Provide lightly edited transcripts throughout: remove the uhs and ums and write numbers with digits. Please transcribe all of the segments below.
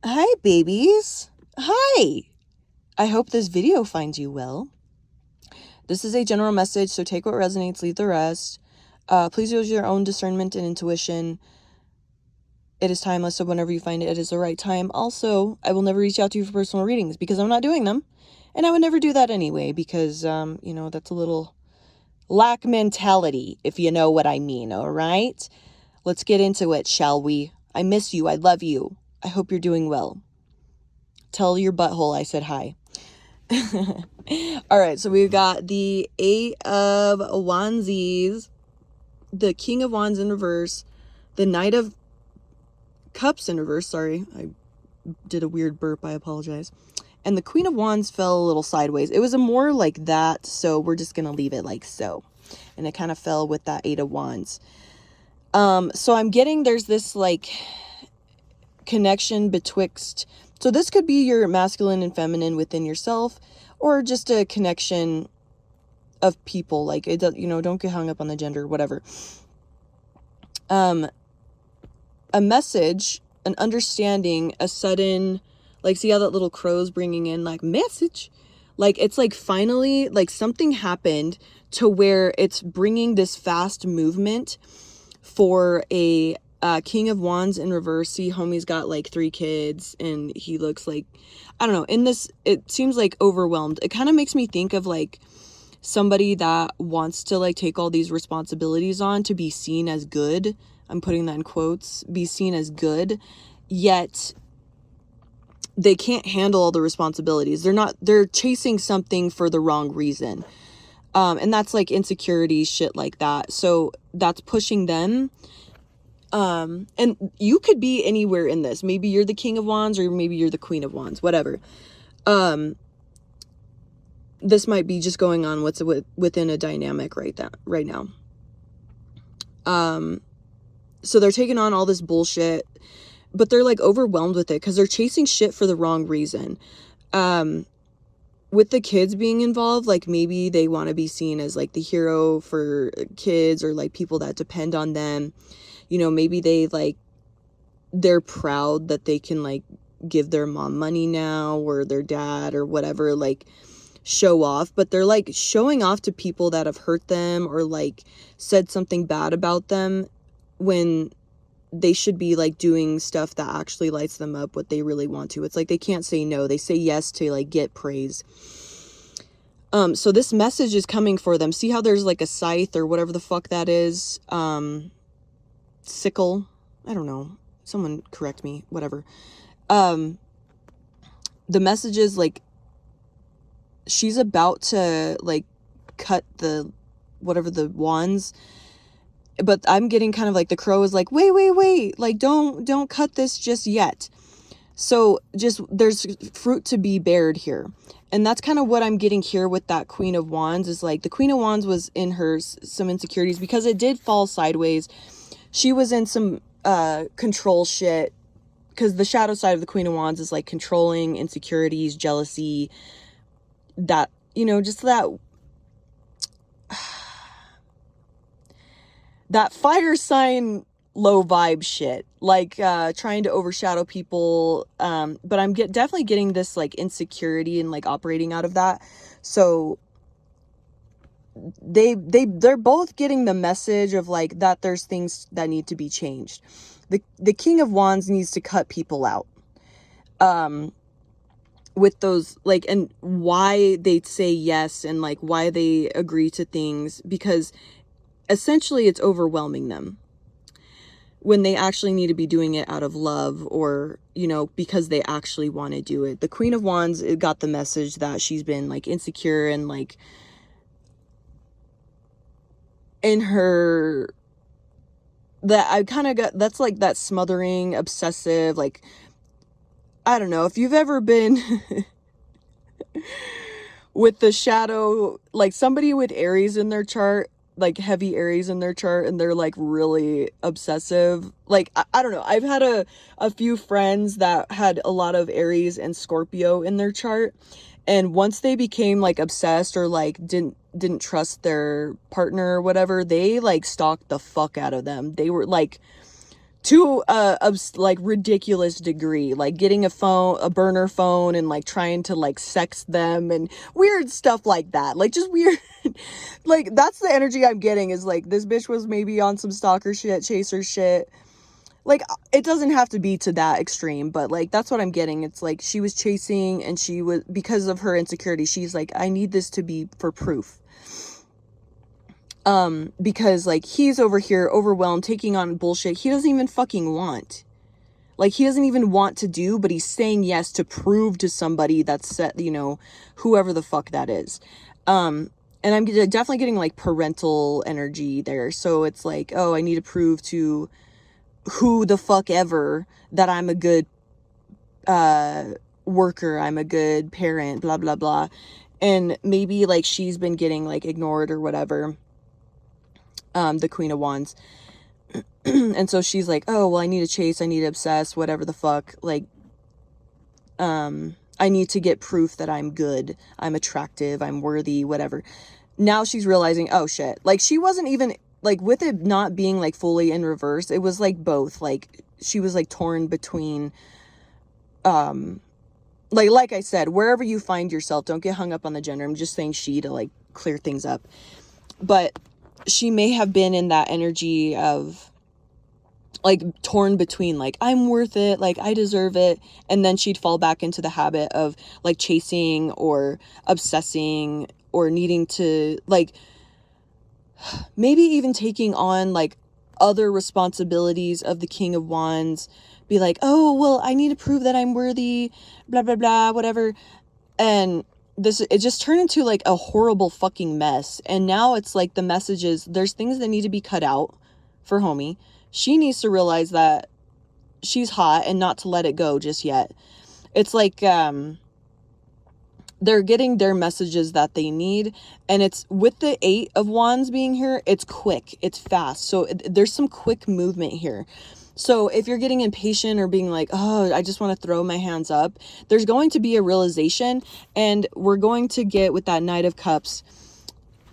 Hi, babies. Hi. I hope this video finds you well. This is a general message, so take what resonates, leave the rest. Please use your own discernment and intuition. It is timeless, so whenever you find it is the right time. Also, I will never reach out to you for personal readings because I'm not doing them. And I would never do that anyway because, that's a little lack mentality, if you know what I mean, all right? Let's get into it, shall we? I miss you. I love you. I hope you're doing well. Tell your butthole I said hi. All right, so we've got the Eight of Wandsies, the King of Wands in reverse, the Knight of Cups in reverse. Sorry, I did a weird burp. I apologize. And the Queen of Wands fell a little sideways. It was a more like that, so we're just gonna leave it like so. And it kind of fell with that Eight of Wands. So I'm getting there's this like connection betwixt. So this could be your masculine and feminine within yourself, or just a connection of people. Like it does, don't get hung up on the gender, whatever. A message, an understanding, a sudden, like, see how that little crow's bringing in like message, like it's like finally like something happened to where it's bringing this fast movement for a King of Wands in reverse. See, homie's got like 3 kids and he looks like, I don't know, in this it seems like overwhelmed. It kind of makes me think of like somebody that wants to like take all these responsibilities on to be seen as good. I'm putting that in quotes, be seen as good, yet they can't handle all the responsibilities. They're chasing something for the wrong reason. And that's like insecurities, shit like that. So that's pushing them. And you could be anywhere in this. Maybe you're the King of Wands or maybe you're the Queen of Wands, whatever. This might be just going on within a dynamic right now. So they're taking on all this bullshit, but they're like overwhelmed with it because they're chasing shit for the wrong reason. With the kids being involved, like maybe they want to be seen as like the hero for kids or like people that depend on them. Maybe they're proud that they can like give their mom money now or their dad or whatever, like show off, but they're like showing off to people that have hurt them or like said something bad about them when they should be like doing stuff that actually lights them up, what they really want to. It's like they can't say no. They say yes to like get praise. So this message is coming for them. See how there's like a scythe or whatever the fuck that is? Sickle. I don't know. Someone correct me. Whatever. The message is like she's about to like cut the whatever the wands, but I'm getting kind of like the crow is like wait, like don't cut this just yet. So just there's fruit to be bared here. And that's kind of what I'm getting here with that Queen of Wands is like the Queen of Wands was in her some insecurities because it did fall sideways. She was in some control shit because the shadow side of the Queen of Wands is like controlling, insecurities, jealousy, that, just that fire sign low vibe shit, like trying to overshadow people, but I'm definitely getting this like insecurity and like operating out of that. So they're both getting the message of like that there's things that need to be changed. The King of Wands needs to cut people out with those like, and why they say yes and like why they agree to things, because essentially it's overwhelming them when they actually need to be doing it out of love or, because they actually want to do it. The Queen of Wands got the message that she's been like insecure and like in her, that I kind of got, that's like that smothering, obsessive, like, I don't know if you've ever been with the shadow, like somebody with Aries in their chart, like heavy Aries in their chart, and they're like really obsessive. Like, I don't know. I've had a few friends that had a lot of Aries and Scorpio in their chart. And once they became like obsessed or like didn't trust their partner or whatever, they like stalked the fuck out of them. They were like to like ridiculous degree, like getting a burner phone and like trying to like sex them and weird stuff like that, like just weird. Like that's the energy I'm getting, is like this bitch was maybe on some stalker shit, chaser shit. Like it doesn't have to be to that extreme, but like that's what I'm getting. It's like she was chasing, and she was, because of her insecurity, she's like, I need this to be for proof. Because like he's over here overwhelmed, taking on bullshit he doesn't even fucking want. Like he doesn't even want to do, but he's saying yes to prove to somebody that's set, you know, whoever the fuck that is. And I'm definitely getting like parental energy there. So it's like, oh, I need to prove to who the fuck ever that I'm a good worker, I'm a good parent, blah blah blah. And maybe like she's been getting like ignored or whatever. The Queen of Wands. And so she's like, oh, well, I need to chase, I need to obsess, whatever the fuck. Like, I need to get proof that I'm good, I'm attractive, I'm worthy, whatever. Now she's realizing, oh shit. Like, she wasn't even, like, with it not being like fully in reverse, it was like both. Like, she was like torn between, like I said, wherever you find yourself, don't get hung up on the gender. I'm just saying she to like clear things up. But she may have been in that energy of like torn between like, I'm worth it, like I deserve it, and then she'd fall back into the habit of like chasing or obsessing or needing to like maybe even taking on like other responsibilities of the King of Wands, be like, oh well, I need to prove that I'm worthy, blah blah blah, whatever. And it just turned into like a horrible fucking mess. And now it's like the message is, there's things that need to be cut out for homie. She needs to realize that she's hot and not to let it go just yet. It's like they're getting their messages that they need, and it's with the 8 of Wands being here, it's quick, it's fast. So there's some quick movement here. So if you're getting impatient or being like, oh, I just want to throw my hands up, there's going to be a realization, and we're going to get, with that Knight of Cups,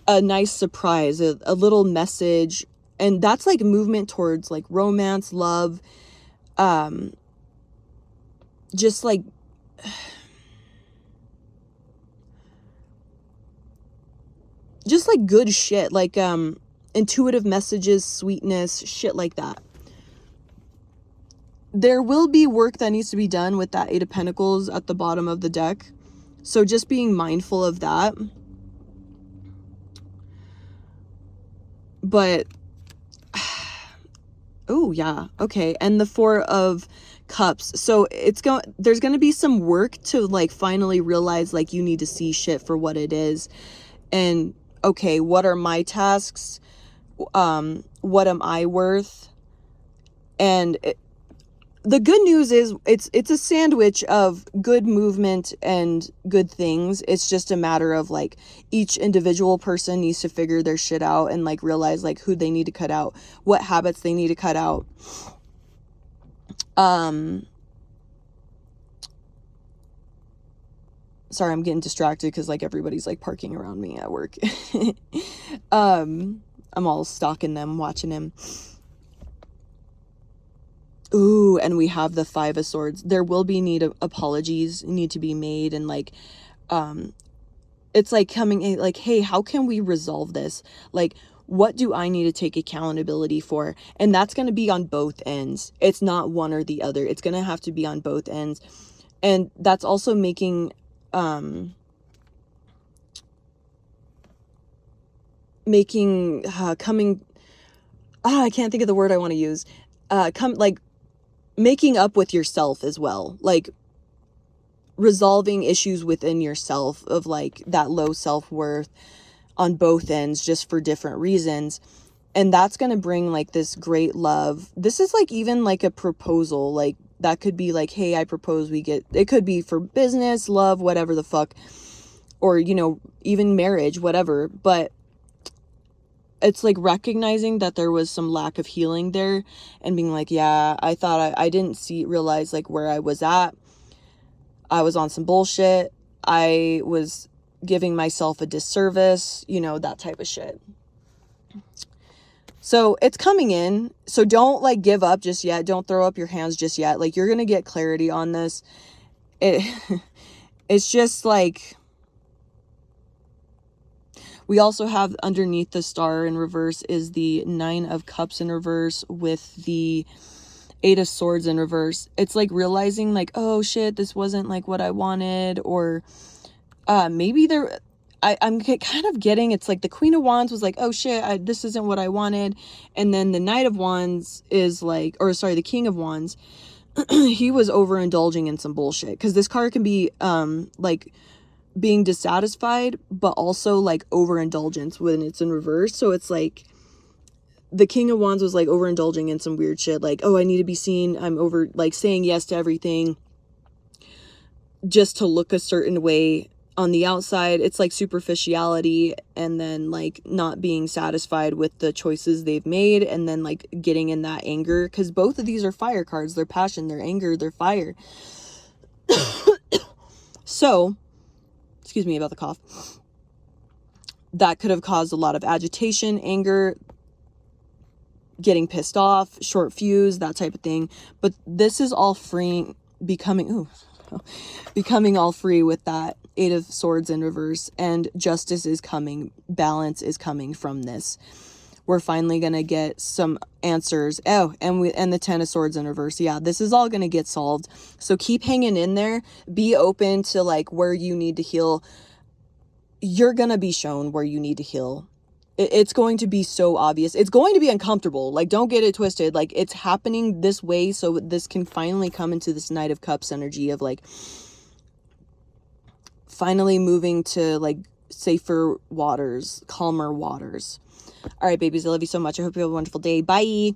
a nice surprise, a little message. And that's like movement towards like romance, love, just like good shit, like intuitive messages, sweetness, shit like that. There will be work that needs to be done with that 8 of Pentacles at the bottom of the deck. So just being mindful of that. But, oh yeah, okay. And the 4 of Cups. So there's going to be some work to like finally realize like you need to see shit for what it is. And okay, what are my tasks? What am I worth? And the good news is it's a sandwich of good movement and good things. It's just a matter of like each individual person needs to figure their shit out and like realize like who they need to cut out, what habits they need to cut out. Sorry, I'm getting distracted because like everybody's like parking around me at work. I'm all stalking them, watching him. Ooh, and we have the 5 of Swords. There will be apologies need to be made, and like it's like coming like, hey, how can we resolve this? Like, what do I need to take accountability for? And that's going to be on both ends. It's not one or the other. It's going to have to be on both ends. And that's also making I can't think of the word I want to use. Making up with yourself as well, like resolving issues within yourself of like that low self-worth on both ends, just for different reasons. And that's going to bring like this great love. This is like even like a proposal, like that could be like, hey, I propose we get, it could be for business, love, whatever the fuck, or, you know, even marriage, whatever. But it's like recognizing that there was some lack of healing there and being like, yeah, I thought I didn't realize like where I was at. I was on some bullshit. I was giving myself a disservice, you know, that type of shit. So it's coming in. So don't like give up just yet. Don't throw up your hands just yet. Like you're going to get clarity on this. It's just like, we also have underneath the star in reverse is the 9 of Cups in reverse with the 8 of Swords in reverse. It's like realizing like, oh shit, this wasn't like what I wanted, or maybe I'm kind of getting, it's like the Queen of Wands was like, oh shit, this isn't what I wanted. And then the Knight of Wands is like, or sorry, the King of Wands, he was overindulging in some bullshit. Because this card can be like being dissatisfied, but also like overindulgence when it's in reverse. So it's like the King of Wands was like overindulging in some weird shit. Like, oh, I need to be seen. I'm over like saying yes to everything just to look a certain way on the outside. It's like superficiality, and then like not being satisfied with the choices they've made, and then like getting in that anger, because both of these are fire cards. They're passion, they're anger, they're fire. So, excuse me about the cough. That could have caused a lot of agitation, anger, getting pissed off, short fuse, that type of thing. But this is all freeing, becoming all free with that 8 of Swords in reverse, and justice is coming, balance is coming from this. We're finally gonna get some answers. Oh, and the 10 of Swords in reverse. Yeah, this is all gonna get solved. So keep hanging in there. Be open to like where you need to heal. You're gonna be shown where you need to heal. It's going to be so obvious. It's going to be uncomfortable. Like, don't get it twisted. Like, it's happening this way so this can finally come into this Knight of Cups energy of like finally moving to like safer waters, calmer waters. All right, babies, I love you so much. I hope you have a wonderful day. Bye.